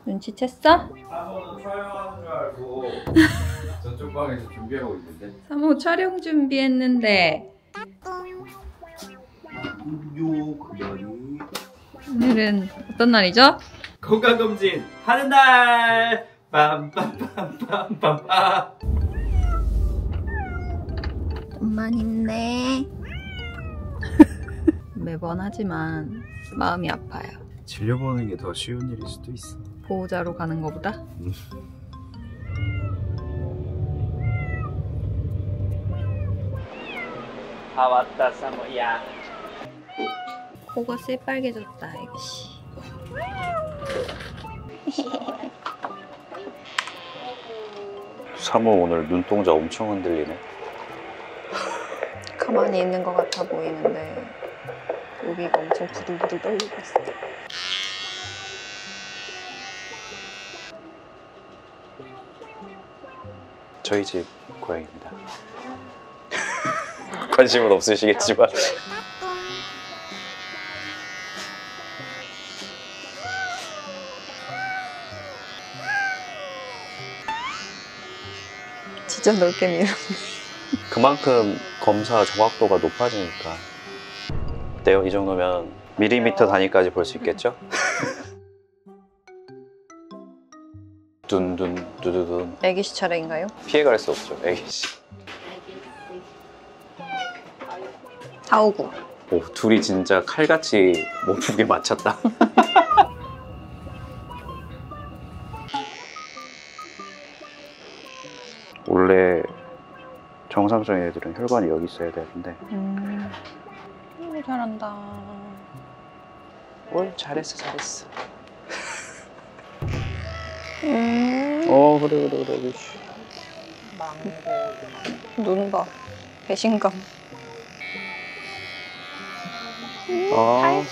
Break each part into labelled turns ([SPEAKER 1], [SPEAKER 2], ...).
[SPEAKER 1] 눈치챘어?
[SPEAKER 2] 사모는 촬영하는 줄 알고 저쪽 방에서 준비하고 있는데.
[SPEAKER 1] 사모 촬영 준비했는데 오늘은 어떤 날이죠?
[SPEAKER 2] 건강검진 하는 날! 빰빰빰빰빰빰.
[SPEAKER 1] 좀만 힘내. 매번 하지만 마음이 아파요.
[SPEAKER 2] 질려보는 게 더 쉬운 일일 수도 있어.
[SPEAKER 1] 보호자로 가는 것보다?
[SPEAKER 2] 다 왔다 사모야.
[SPEAKER 1] 코가 새빨개졌다 이것이.
[SPEAKER 2] 사모 오늘 눈동자 엄청 흔들리네.
[SPEAKER 1] 가만히 있는 것 같아 보이는데 여기가 엄청 부들부들 떨리고 있어.
[SPEAKER 2] 저희 집 고양이입니다. 관심은 없으시겠지만.
[SPEAKER 1] 진짜 넓게 밀어.
[SPEAKER 2] 그만큼 검사 정확도가 높아지니까. 어때요? 이 정도면 밀리미터 단위까지 볼 수 있겠죠? 둔둔 두두둔.
[SPEAKER 1] 애기씨 차례인가요?
[SPEAKER 2] 피해갈 수 없죠, 애기씨.
[SPEAKER 1] 459.
[SPEAKER 2] 오, 둘이 진짜 칼같이 몸무게 맞췄다. 원래 정상적인 애들은 혈관이 여기 있어야 되는데.
[SPEAKER 1] 잘한다.
[SPEAKER 2] 뭘 잘했어. 그래.
[SPEAKER 1] 눈 봐. 배신감.
[SPEAKER 2] 아.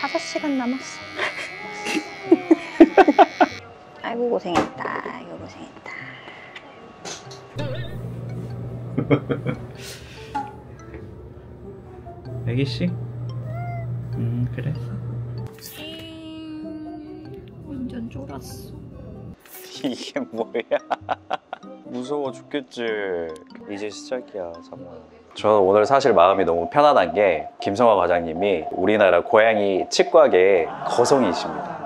[SPEAKER 1] 5시간 남았어. 아이고 고생했다. 아이고 고생했다.
[SPEAKER 2] 애기씨? 그래.
[SPEAKER 1] 완전 쫄았어.
[SPEAKER 2] 이게 뭐야? 무서워 죽겠지. 이제 시작이야, 사모야. 저 오늘 사실 마음이 너무 편안한 게 김성화 과장님이 우리나라 고양이 치과계 거성이십니다.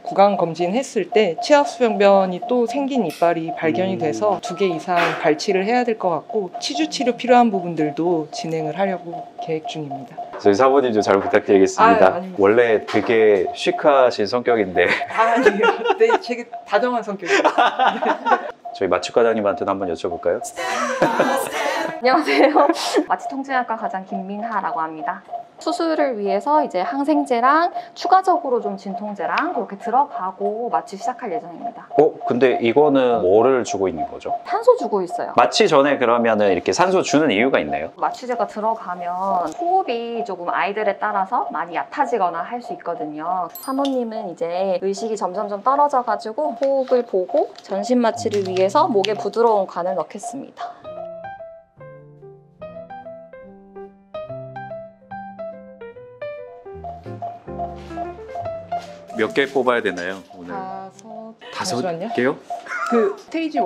[SPEAKER 3] 구강 검진했을 때 치아수병변이 또 생긴 이빨이 발견이 돼서 2개 이상 발치를 해야 될 것 같고 치주 치료 필요한 부분들도 진행을 하려고 계획 중입니다.
[SPEAKER 2] 저희 사모님 좀 잘 부탁드리겠습니다.
[SPEAKER 3] 아닙니다.
[SPEAKER 2] 원래 되게 시크하신 성격인데.
[SPEAKER 3] 아니요, 네, 되게 다정한 성격이에요.
[SPEAKER 2] 저희 마취 과장님한테도 한번 여쭤볼까요?
[SPEAKER 4] 안녕하세요. 마취통증학과 과장 김민하라고 합니다. 수술을 위해서 이제 항생제랑 추가적으로 좀 진통제랑 그렇게 들어가고 마취 시작할 예정입니다.
[SPEAKER 2] 근데 이거는 뭐를 주고 있는 거죠?
[SPEAKER 4] 산소 주고 있어요.
[SPEAKER 2] 마취 전에 그러면은 이렇게 산소 주는 이유가 있나요?
[SPEAKER 4] 마취제가 들어가면 호흡이 조금 아이들에 따라서 많이 얕아지거나 할 수 있거든요. 사모님은 이제 의식이 점점 떨어져가지고 호흡을 보고 전신 마취를 위해서 목에 부드러운 관을 넣겠습니다.
[SPEAKER 2] 몇 개 뽑아야 되나요, 오늘? 5
[SPEAKER 3] 잠시만요.
[SPEAKER 2] 개요?
[SPEAKER 3] 그 스테이지 1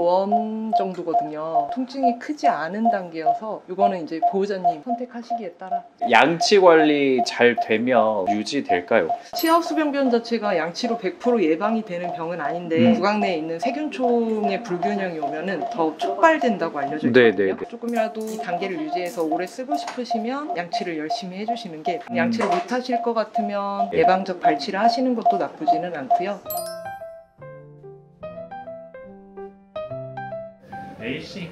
[SPEAKER 3] 정도거든요. 통증이 크지 않은 단계여서 이거는 이제 보호자님 선택하시기에 따라.
[SPEAKER 2] 양치 관리 잘 되면 유지될까요?
[SPEAKER 3] 치아수병변 자체가 양치로 100% 예방이 되는 병은 아닌데 구강 내에 있는 세균총의 불균형이 오면은 더 촉발된다고 알려져 있거든요.
[SPEAKER 2] 네네네.
[SPEAKER 3] 조금이라도 이 단계를 유지해서 오래 쓰고 싶으시면 양치를 열심히 해주시는 게, 양치를 못 하실 것 같으면 예방적 발치를 하시는 것도 나쁘지는 않고요.
[SPEAKER 2] A씨.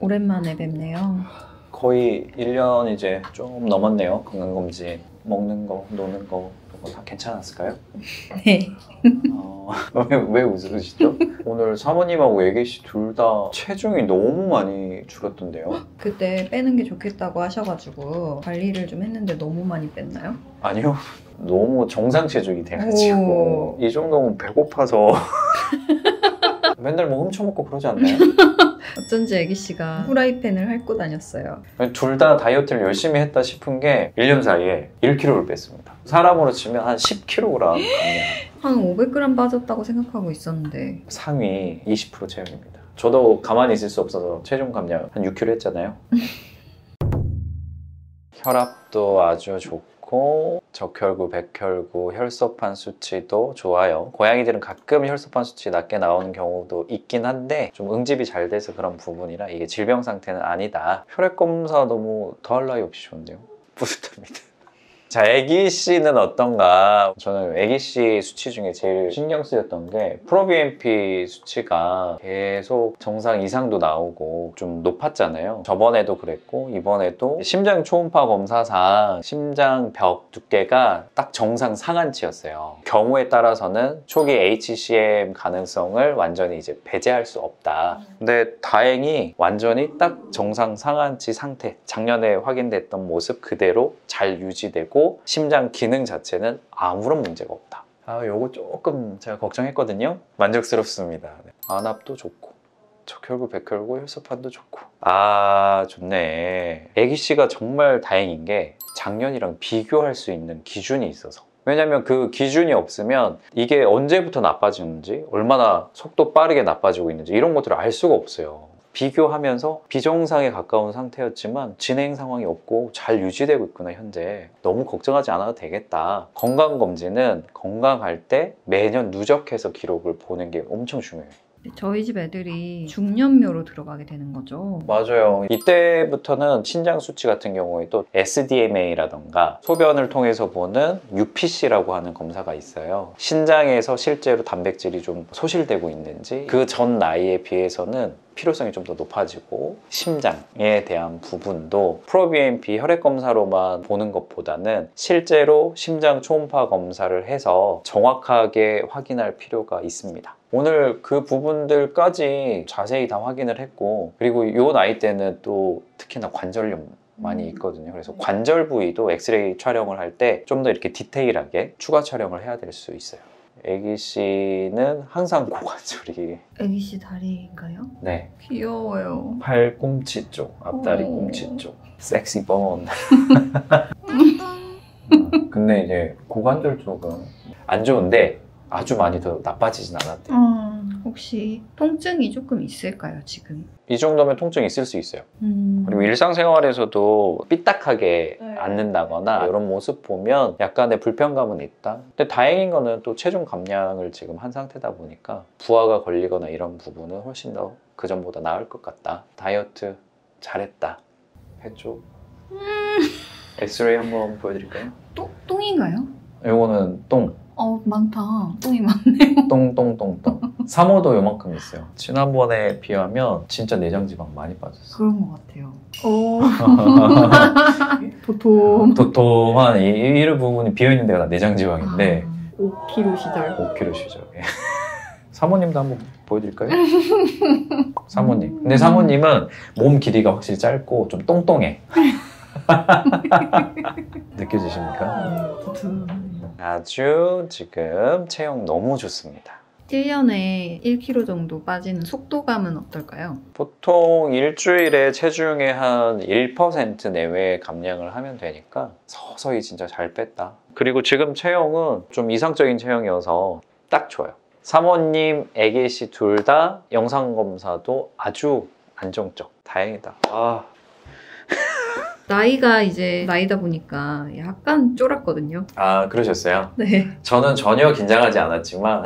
[SPEAKER 1] 오랜만에 뵙네요.
[SPEAKER 2] 거의 1년 이제 좀 넘었네요. 건강검진. 먹는 거, 노는 거 다 괜찮았을까요?
[SPEAKER 1] 네.
[SPEAKER 2] 왜 웃으시죠? 오늘 사모님하고 애기씨 둘 다 체중이 너무 많이 줄었던데요?
[SPEAKER 1] 그때 빼는 게 좋겠다고 하셔가지고 관리를 좀 했는데 너무 많이 뺐나요?
[SPEAKER 2] 아니요. 너무 정상 체중이 돼가지고 이 정도면 배고파서 맨날 뭐 훔쳐먹고 그러지 않나요?
[SPEAKER 5] 어쩐지 애기 씨가 후라이팬을 핥고 다녔어요.
[SPEAKER 2] 둘 다 다이어트를 열심히 했다 싶은 게 1년 사이에 1kg를 뺐습니다. 사람으로 치면 한 10kg 감량.
[SPEAKER 5] 한 500g 빠졌다고 생각하고 있었는데
[SPEAKER 2] 상위 20% 체형입니다. 저도 가만히 있을 수 없어서 체중 감량 한 6kg 했잖아요. 혈압도 아주 좋고 적혈구, 백혈구, 혈소판 수치도 좋아요. 고양이들은 가끔 혈소판 수치 낮게 나오는 경우도 있긴 한데 좀 응집이 잘 돼서 그런 부분이라 이게 질병 상태는 아니다. 혈액 검사 너무 더할 나위 없이 좋은데요. 뿌듯합니다. 자, 애기 씨는 어떤가? 저는 애기 씨 수치 중에 제일 신경 쓰였던 게 프로비엠피 수치가 계속 정상 이상도 나오고 좀 높았잖아요. 저번에도 그랬고 이번에도 심장 초음파 검사상 심장 벽 두께가 딱 정상 상한치였어요. 경우에 따라서는 초기 HCM 가능성을 완전히 이제 배제할 수 없다. 근데 다행히 완전히 딱 정상 상한치 상태, 작년에 확인됐던 모습 그대로 잘 유지되고 심장 기능 자체는 아무런 문제가 없다. 요거 조금 제가 걱정했거든요. 만족스럽습니다. 안압도 좋고 적혈구, 백혈구, 혈소판도 좋고. 좋네. 애기씨가 정말 다행인 게 작년이랑 비교할 수 있는 기준이 있어서. 왜냐면 그 기준이 없으면 이게 언제부터 나빠지는지, 얼마나 속도 빠르게 나빠지고 있는지 이런 것들을 알 수가 없어요. 비교하면서 비정상에 가까운 상태였지만 진행 상황이 없고 잘 유지되고 있구나. 현재 너무 걱정하지 않아도 되겠다. 건강검진은 건강할 때 매년 누적해서 기록을 보는 게 엄청 중요해요.
[SPEAKER 5] 저희 집 애들이 중년묘로 들어가게 되는 거죠.
[SPEAKER 2] 맞아요. 이때부터는 신장 수치 같은 경우에 또 SDMA라던가 소변을 통해서 보는 UPC라고 하는 검사가 있어요. 신장에서 실제로 단백질이 좀 소실되고 있는지 그 전 나이에 비해서는 필요성이 좀 더 높아지고 심장에 대한 부분도 프로비엠피 혈액검사로만 보는 것보다는 실제로 심장 초음파 검사를 해서 정확하게 확인할 필요가 있습니다. 오늘 그 부분들까지 자세히 다 확인을 했고, 그리고 이 나이 때는 또 특히나 관절염 많이 있거든요. 그래서 관절 부위도 엑스레이 촬영을 할 때 좀 더 이렇게 디테일하게 추가 촬영을 해야 될 수 있어요. 애기 씨는 항상 고관절이.
[SPEAKER 5] 애기 씨 다리인가요?
[SPEAKER 2] 네.
[SPEAKER 5] 귀여워요.
[SPEAKER 2] 팔꿈치 쪽, 앞다리 꿈치 쪽. 섹시 본. 근데 이제 고관절 쪽은 안 좋은데 아주 많이 더 나빠지진 않았대요.
[SPEAKER 5] 혹시 통증이 조금 있을까요, 지금?
[SPEAKER 2] 이 정도면 통증이 있을 수 있어요. 그리고 일상생활에서도 삐딱하게 앉는다거나 이런 모습 보면 약간의 불편감은 있다. 근데 다행인 거는 또 체중 감량을 지금 한 상태다 보니까 부하가 걸리거나 이런 부분은 훨씬 더 그전보다 나을 것 같다. 다이어트 잘했다. 해줘. 엑스레이 한번 보여드릴까요?
[SPEAKER 5] 똥인가요?
[SPEAKER 2] 이거는 똥.
[SPEAKER 5] 많다. 똥이 많네요.
[SPEAKER 2] 똥. 3호도 요만큼 있어요. 지난번에 비하면 진짜 내장 지방 많이 빠졌어요.
[SPEAKER 5] 그런 것 같아요.
[SPEAKER 2] 도톰한 이 부분이 비어있는 데가 다 내장 지방인데
[SPEAKER 5] 5kg 시절.
[SPEAKER 2] 5kg 시절. 사모님도 한번 보여드릴까요? 사모님. 근데 사모님은 몸 길이가 확실히 짧고 좀 똥똥해. 느껴지십니까? 아주 지금 체형 너무 좋습니다.
[SPEAKER 5] 1년에 1kg 정도 빠지는 속도감은 어떨까요?
[SPEAKER 2] 보통 일주일에 체중의 한 1% 내외 감량을 하면 되니까 서서히 진짜 잘 뺐다. 그리고 지금 체형은 좀 이상적인 체형이어서 딱 좋아요. 사모님, 애기씨 둘 다 영상검사도 아주 안정적. 다행이다.
[SPEAKER 5] 나이가 이제 나이다 보니까 약간 쫄았거든요.
[SPEAKER 2] 그러셨어요?
[SPEAKER 5] 네.
[SPEAKER 2] 저는 전혀 긴장하지 않았지만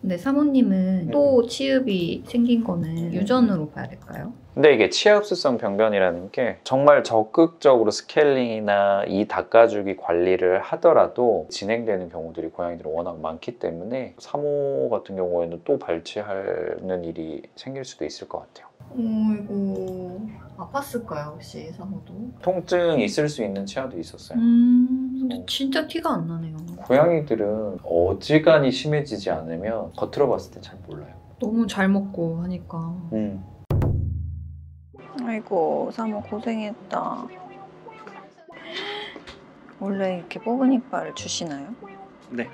[SPEAKER 5] 근데 사모님은 또 치읍이 생긴 거는 유전으로 봐야 될까요?
[SPEAKER 2] 근데 이게 치아흡수성 병변이라는 게 정말 적극적으로 스케일링이나 이 닦아주기 관리를 하더라도 진행되는 경우들이 고양이들은 워낙 많기 때문에 사모 같은 경우에는 또 발치하는 일이 생길 수도 있을 것 같아요.
[SPEAKER 5] 이거 아팠을까요 혹시 사모도?
[SPEAKER 2] 통증이 있을 수 있는 치아도 있었어요.
[SPEAKER 5] 근데 진짜 티가 안 나네요.
[SPEAKER 2] 고양이들은 어지간히 심해지지 않으면 겉으로 봤을 땐 잘 몰라요.
[SPEAKER 5] 너무 잘 먹고 하니까.
[SPEAKER 1] 아이고 사모 고생했다. 원래 이렇게 뽑은 이빨을 주시나요?
[SPEAKER 2] 네.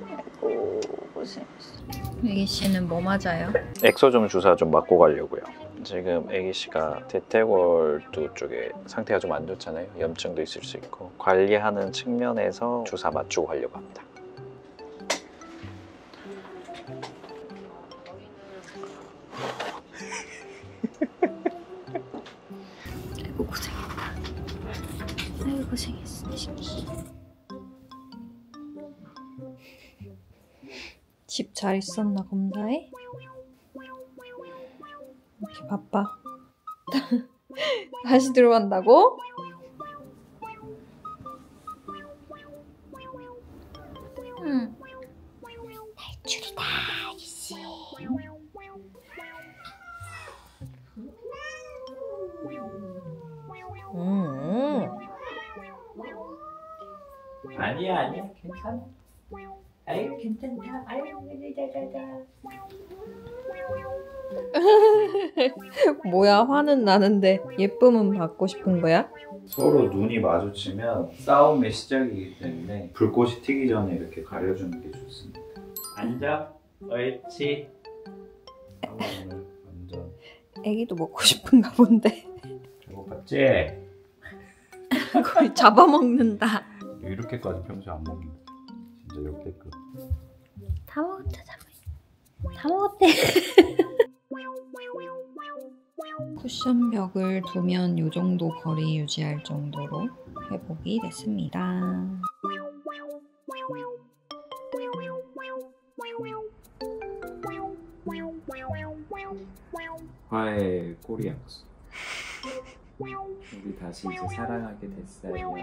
[SPEAKER 1] 아이고 고생했어.
[SPEAKER 5] 애기 씨는 뭐 맞아요?
[SPEAKER 2] 엑소좀 주사 좀 맞고 가려고요. 지금 애기 씨가 대퇴골두 쪽에 상태가 좀 안 좋잖아요. 염증도 있을 수 있고 관리하는 측면에서 주사 맞추고 가려고 합니다.
[SPEAKER 5] 아이고 고생했다. 아이고 고생했어. 집 잘 있었나 검사해? 이렇게 바빠. 다시 들어간다고? 응. 탈출이다, 아저씨.
[SPEAKER 6] 아니야 괜찮아. 아유 괜찮다. 아유 자자자.
[SPEAKER 5] 뭐야, 화는 나는데 예쁨은 받고 싶은 거야?
[SPEAKER 2] 서로 눈이 마주치면 싸움의 시작이기 때문에 불꽃이 튀기 전에 이렇게 가려주는 게 좋습니다.
[SPEAKER 6] 앉아. 옳지.
[SPEAKER 2] 완전
[SPEAKER 5] 애기도 먹고 싶은가 본데.
[SPEAKER 2] 배고팠지?
[SPEAKER 5] 거의 잡아먹는다.
[SPEAKER 2] 이렇게까지 평소에 안 먹는다. 진짜 역대급.
[SPEAKER 5] 다 먹었다, 다 먹었대. 쿠션 벽을 두면 이 정도 거리 유지할 정도로 회복이 됐습니다.
[SPEAKER 6] 화해 꼬리 약속. 우리 다시 이제 사랑하게 됐어요.